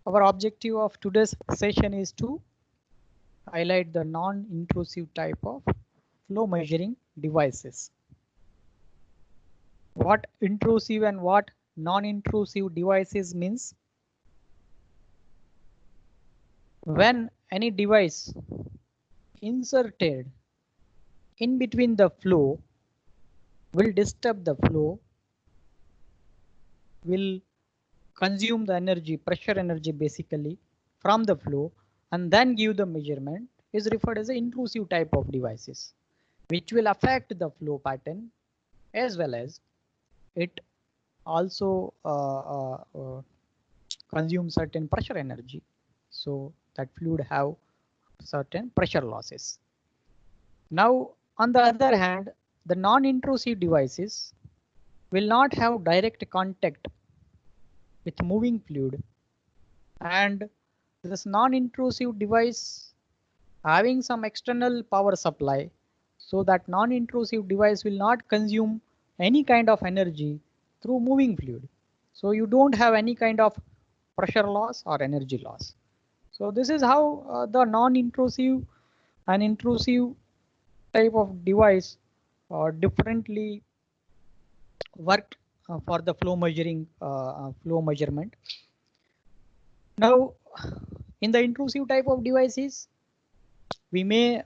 Our objective of today's session is to highlight the non-intrusive type of flow measuring devices. What intrusive and what non-intrusive devices means? When any device inserted in between the flow will disturb the flow, will consume the energy, pressure energy basically from the flow, and then give the measurement, is referred as an intrusive type of devices, which will affect the flow pattern as well as it also consume certain pressure energy, so that fluid have certain pressure losses. Now, on the other hand, the non-intrusive devices will not have direct contact with moving fluid, and this non-intrusive device having some external power supply, so that non-intrusive device will not consume any kind of energy through moving fluid. So you don't have any kind of pressure loss or energy loss. So this is how the non-intrusive and intrusive type of device differently work for the flow measurement. Now, in the intrusive type of devices, we may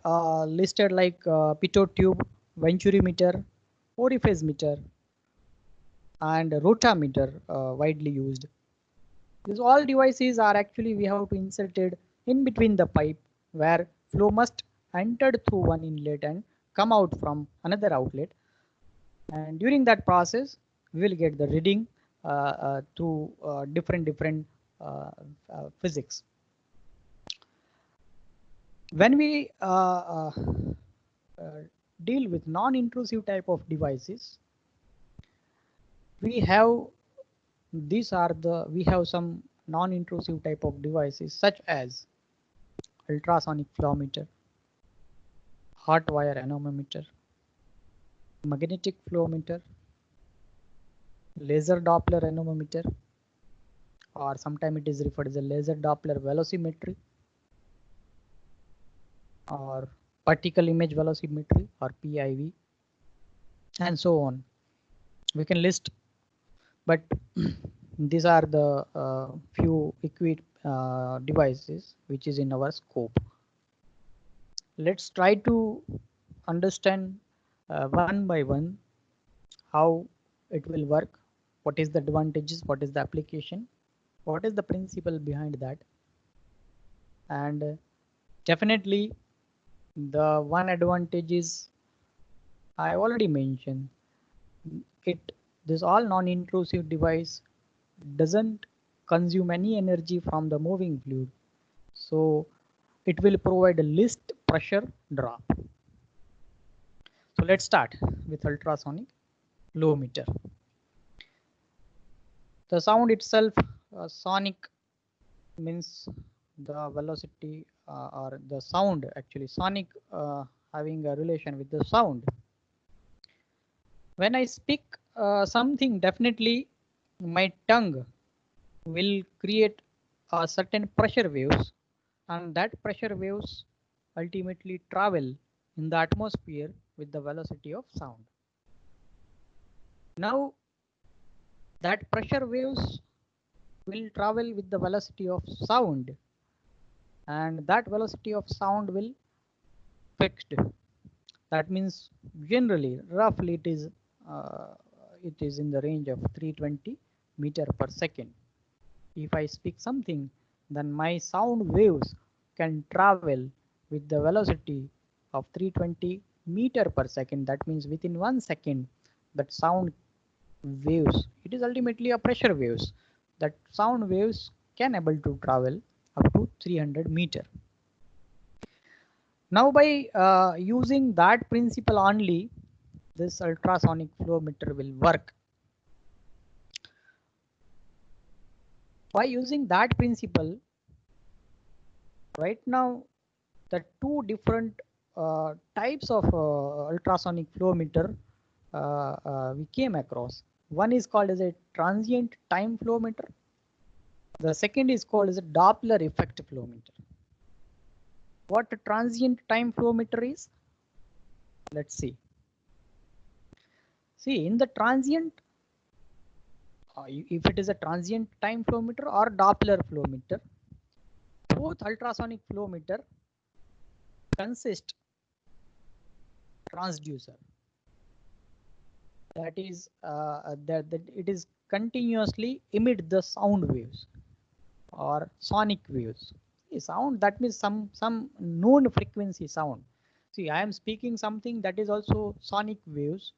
listed like pitot tube, venturimeter, orifice meter, and rotameter widely used. These all devices are actually we have to inserted in between the pipe where flow must entered through one inlet and come out from another outlet. And during that process, we will get the reading through different physics. When we deal with non-intrusive type of devices, we have we have some non-intrusive type of devices such as ultrasonic flow meter, hot wire anemometer, magnetic flow meter, laser Doppler anemometer, or sometimes it is referred as a laser Doppler velocimetry, or particle image velocimetry, or PIV, and so on. We can list, but these are the few equipped devices which is in our scope. Let's try to understand one by one how it will work, what is the advantages, what is the application, what is the principle behind that. And definitely the one advantage is I already mentioned, this all non-intrusive device doesn't consume any energy from the moving fluid, so it will provide a least pressure drop. So let's start with ultrasonic flow meter. The sound itself, sonic means the velocity or the sound, actually sonic having a relation with the sound. When I speak something, definitely my tongue will create a certain pressure waves, and that pressure waves ultimately travel in the atmosphere with the velocity of sound. Now that pressure waves will travel with the velocity of sound, and that velocity of sound will fixed. That means generally roughly it is in the range of 320 meter per second. If I speak something, then my sound waves can travel with the velocity of 320 meter per second. That means within 1 second, that sound waves, it is ultimately a pressure waves, that sound waves can able to travel up to 300 meter. Now by using that principle only, this ultrasonic flow meter will work. By using that principle, right now the two different types of ultrasonic flow meter we came across. One is called as a transient time flow meter, The second is called as a Doppler effect flow meter. What a transient time flow meter is? Let's see. See, in the transient, if it is a transient time flow meter or Doppler flow meter, both ultrasonic flow meter consist transducer. That is that it is continuously emit the sound waves or sonic waves. See, sound, that means some known frequency sound. See, I am speaking something that is also sonic waves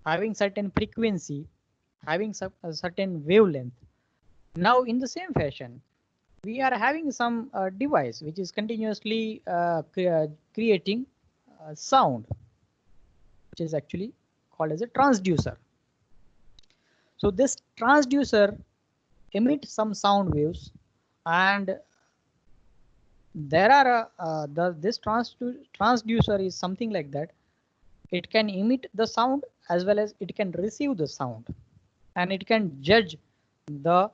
having certain frequency, having a certain wavelength. Now in the same fashion, we are having some device which is continuously creating sound, which is actually called as a transducer. So this transducer emits some sound waves, and there are this transducer is something like that. It can emit the sound as well as it can receive the sound, and it can judge the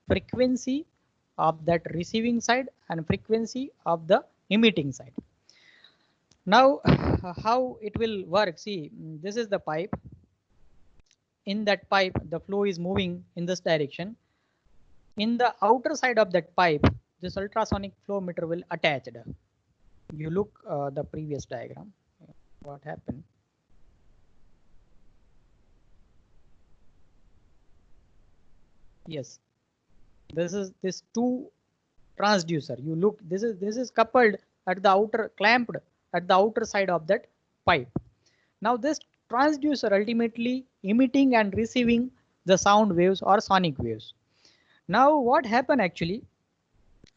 frequency of that receiving side and frequency of the emitting side. Now how it will work? See, this is the pipe. In that pipe, the flow is moving in this direction. In the outer side of that pipe, this ultrasonic flow meter will attached. You look the previous diagram. What happened? Yes, this is this two transducer. You look, this is coupled at the outer, clamped at the outer side of that pipe. Now this transducer ultimately emitting and receiving the sound waves or sonic waves. Now what happened actually?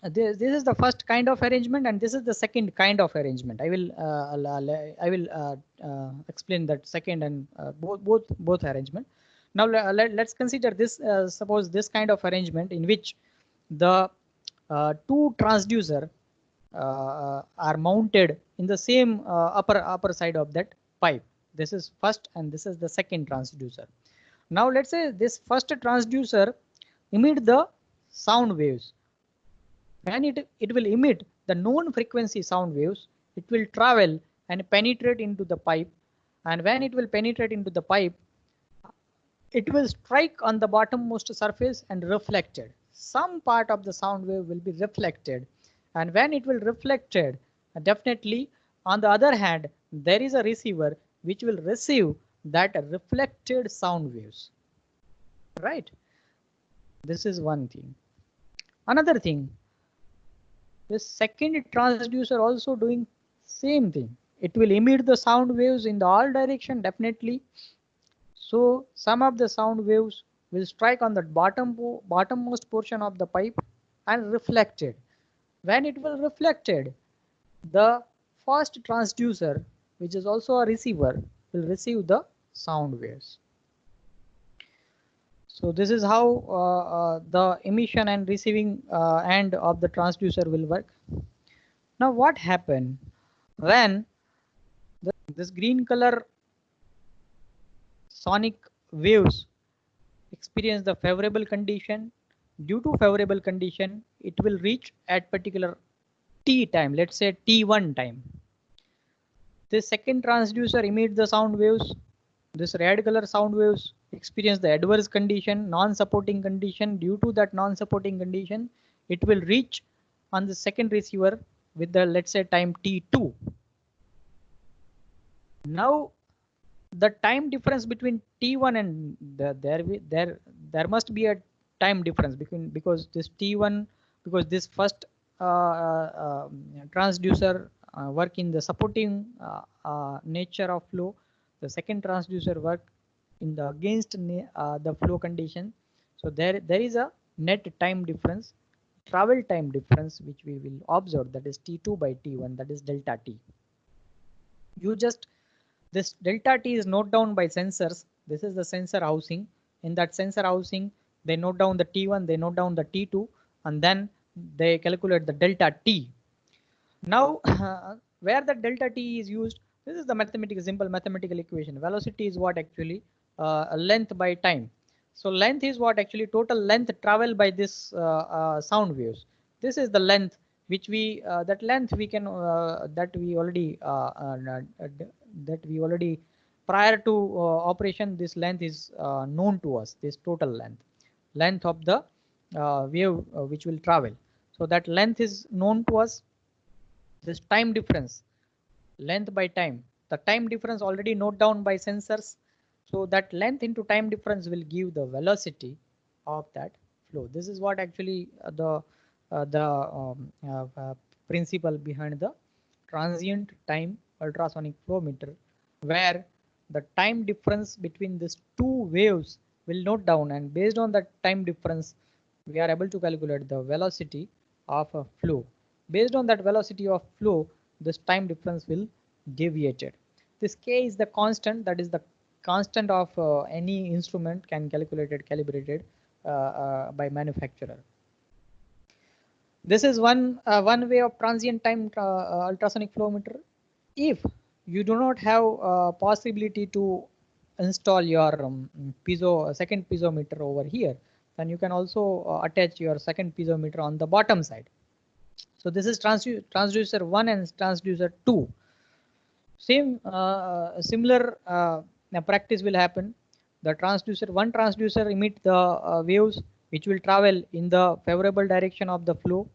This is the first kind of arrangement, and this is the second kind of arrangement. I will explain that second and both arrangement. Now let's consider this. Suppose this kind of arrangement in which the two transducer are mounted in the same upper side of that pipe. This is first and this is the second transducer. Now let's say this first transducer emit the sound waves. When it will emit the known frequency sound waves, it will travel and penetrate into the pipe, and when it will penetrate into the pipe, it will strike on the bottommost surface and reflected. Some part of the sound wave will be reflected, and when it will reflected, definitely on the other hand, there is a receiver which will receive that reflected sound waves. Right? This is one thing. Another thing, the second transducer also doing same thing. It will emit the sound waves in the all direction, definitely. So some of the sound waves will strike on the bottommost portion of the pipe and reflected. When it will reflected, the first transducer, which is also a receiver, will receive the sound waves. So this is how the emission and receiving end of the transducer will work. Now what happened when this green color sonic waves experience the favorable condition? Due to favorable condition, it will reach at particular t time, let's say t1 time. This second transducer emits the sound waves. This red color sound waves experience the adverse condition, non-supporting condition. Due to that non-supporting condition, it will reach on the second receiver with the, let's say, time t2. Now the time difference between t1 and there must be a time difference between, because this t1, because this first transducer work in the supporting nature of flow, the second transducer work in the against the flow condition. So there is a net time difference, travel time difference, which we will observe, that is t2 by t1, that is delta t. You just, this delta t is noted down by sensors. This is the sensor housing. In that sensor housing, they note down the t1, they note down the t2, and then they calculate the delta t. Now where the delta t is used, this is the simple mathematical equation. Velocity is what actually length by time. So length is what actually total length traveled by this sound waves. This is the length which we that length we can that we already prior to operation, this length is known to us, this total length of the wave which will travel. So that length is known to us. This time difference, length by time, the time difference already note down by sensors. So that length into time difference will give the velocity of that flow. This is what actually the principle behind the transient time ultrasonic flow meter, where the time difference between these two waves will note down, and based on that time difference we are able to calculate the velocity of a flow. Based on that velocity of flow, this time difference will deviated. This k is the constant, that is the constant of any instrument can calculated calibrated by manufacturer. This is one way of transient time ultrasonic flow meter. If you do not have possibility to install your second piezometer over here, then you can also attach your second piezometer on the bottom side. So this is transducer 1 and transducer 2. Similar practice will happen. The one transducer emit the waves which will travel in the favorable direction of the flow.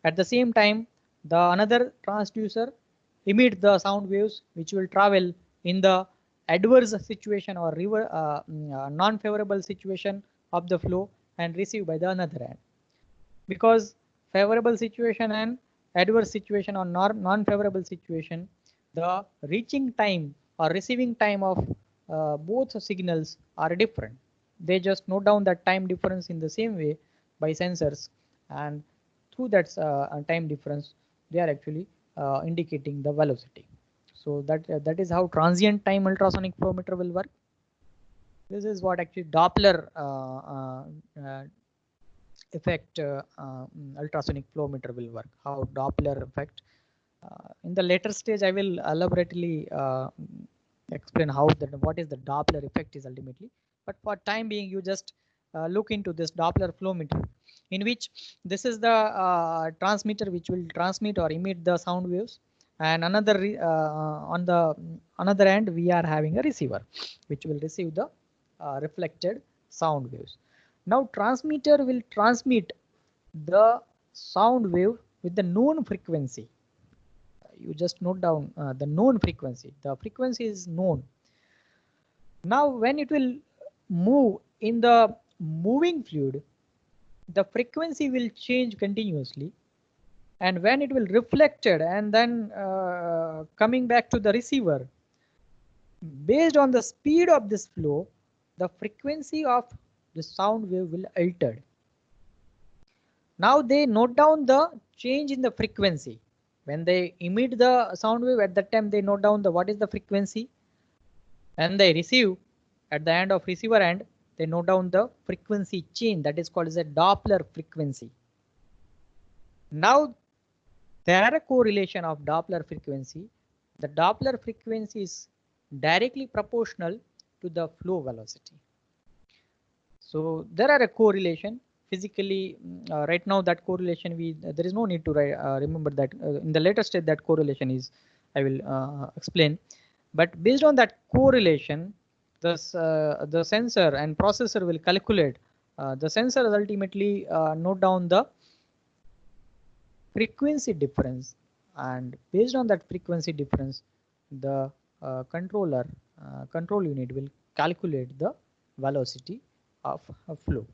At the same time, the another transducer emit the sound waves which will travel in the adverse situation or non-favorable situation of the flow and receive by the another end. Because favorable situation and adverse situation or non-favorable situation, the reaching time or receiving time of both signals are different. They just note down that time difference in the same way by sensors, and through that time difference they are actually indicating the velocity. So that is how transient time ultrasonic flow meter will work. This is what actually Doppler effect ultrasonic flow meter will work. How Doppler effect. In the later stage, I will elaborately explain how what is the Doppler effect is ultimately. But for time being, you just look into this Doppler flow meter, in which this is the transmitter which will transmit or emit the sound waves, and another on the another end we are having a receiver which will receive the reflected sound waves. Now transmitter will transmit the sound wave with the known frequency. You just note down the known frequency. The frequency is known. Now when it will move in the moving fluid, the frequency will change continuously, and when it will reflected and then coming back to the receiver, based on the speed of this flow, the frequency of the sound wave will alter. Now they note down the change in the frequency. When they emit the sound wave, at that time they note down the what is the frequency, and they receive at the end of receiver end, they note down the frequency change, that is called as a Doppler frequency. Now there are a correlation of Doppler frequency. The Doppler frequency is directly proportional to the flow velocity. So there are a correlation physically. Right now that correlation there is no need to remember that in the later stage that correlation is I will explain. But based on that correlation, the sensor and processor will calculate. The sensor ultimately note down the frequency difference, and based on that frequency difference, the control unit will calculate the velocity of a flow.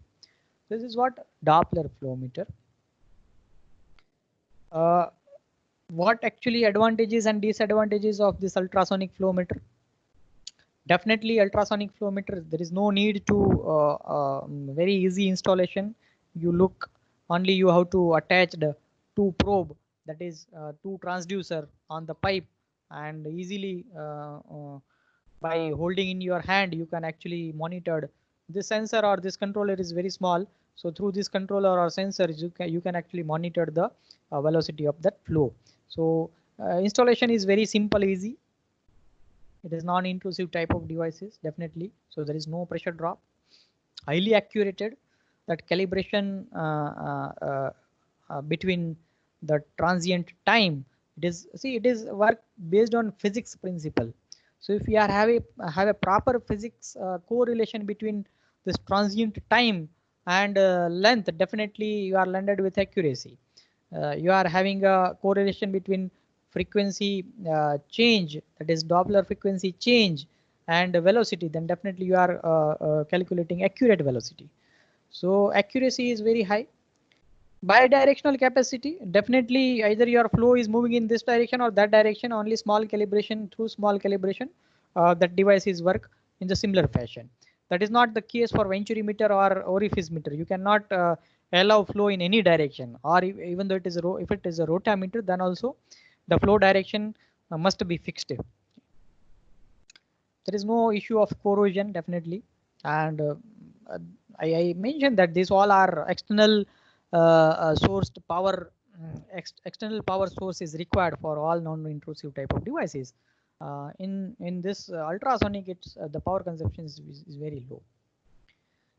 This is what Doppler flow meter. What actually advantages and disadvantages of this ultrasonic flow meter? Definitely ultrasonic flow meter, there is no need to very easy installation. You look only, you have to attach the two probe, that is two transducer on the pipe, and easily by holding in your hand you can actually monitor this sensor, or this controller is very small. So through this controller or sensors you can actually monitor the velocity of that flow. So installation is very simple, easy. It is non-intrusive type of devices, definitely. So there is no pressure drop. highly accurate. That calibration between the transient time, it is work based on physics principle. So if we are have a proper physics correlation between this transient time and length, definitely you are landed with accuracy. You are having a correlation between frequency change, that is Doppler frequency change, and velocity, then definitely you are calculating accurate velocity. So accuracy is very high. Bidirectional capacity, definitely either your flow is moving in this direction or that direction. Only small calibration, through small calibration, that device is work in the similar fashion. That is not the case for venturi meter or orifice meter. You cannot allow flow in any direction, or even though it is if it is a rotameter, then also the flow direction must be fixed. There is no issue of corrosion, definitely. And I mentioned that these all are external sourced power. External power source is required for all non-intrusive type of devices. In this ultrasonic, it's the power consumption is very low.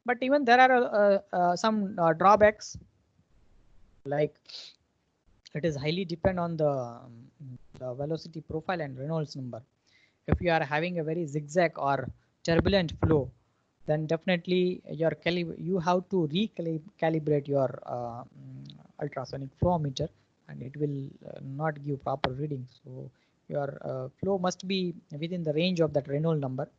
But even there are some drawbacks, like it is highly depend on the velocity profile and Reynolds number. If you are having a very zigzag or turbulent flow, then definitely you have to recalibrate your ultrasonic flow meter, and it will not give proper reading. So your flow must be within the range of that Reynolds number.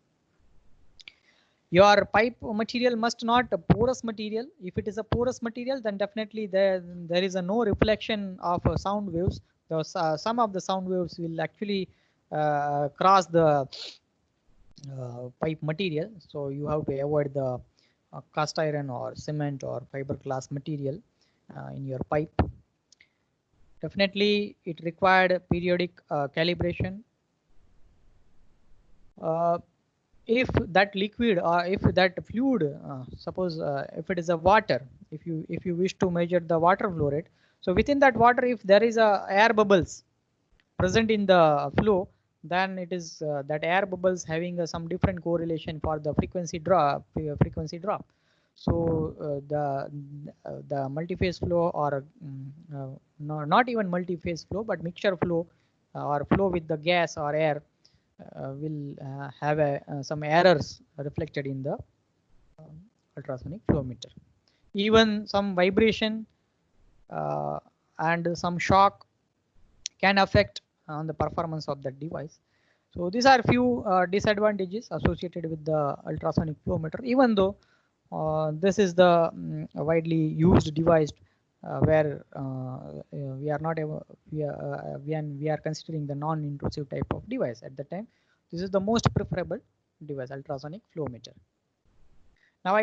Your pipe material must not a porous material. If it is a porous material, then definitely there is a no reflection of sound waves. Some of the sound waves will actually cross the pipe material. So you have to avoid the cast iron or cement or fiberglass material in your pipe. Definitely it required periodic calibration. If that liquid or if that fluid, suppose if it is a water, if you wish to measure the water flow rate, so within that water, if there is a air bubbles present in the flow, then it is that air bubbles having some different correlation for the frequency drop. So the multi-phase flow, or not even multi-phase flow, but mixture flow or flow with the gas or air will have some errors reflected in the ultrasonic flow meter. Even some vibration and some shock can affect on the performance of that device. So these are few disadvantages associated with the ultrasonic flow meter, even though this is the widely used device where we are not able, when we are considering the non-intrusive type of device at the time. This is the most preferable device, ultrasonic flow meter.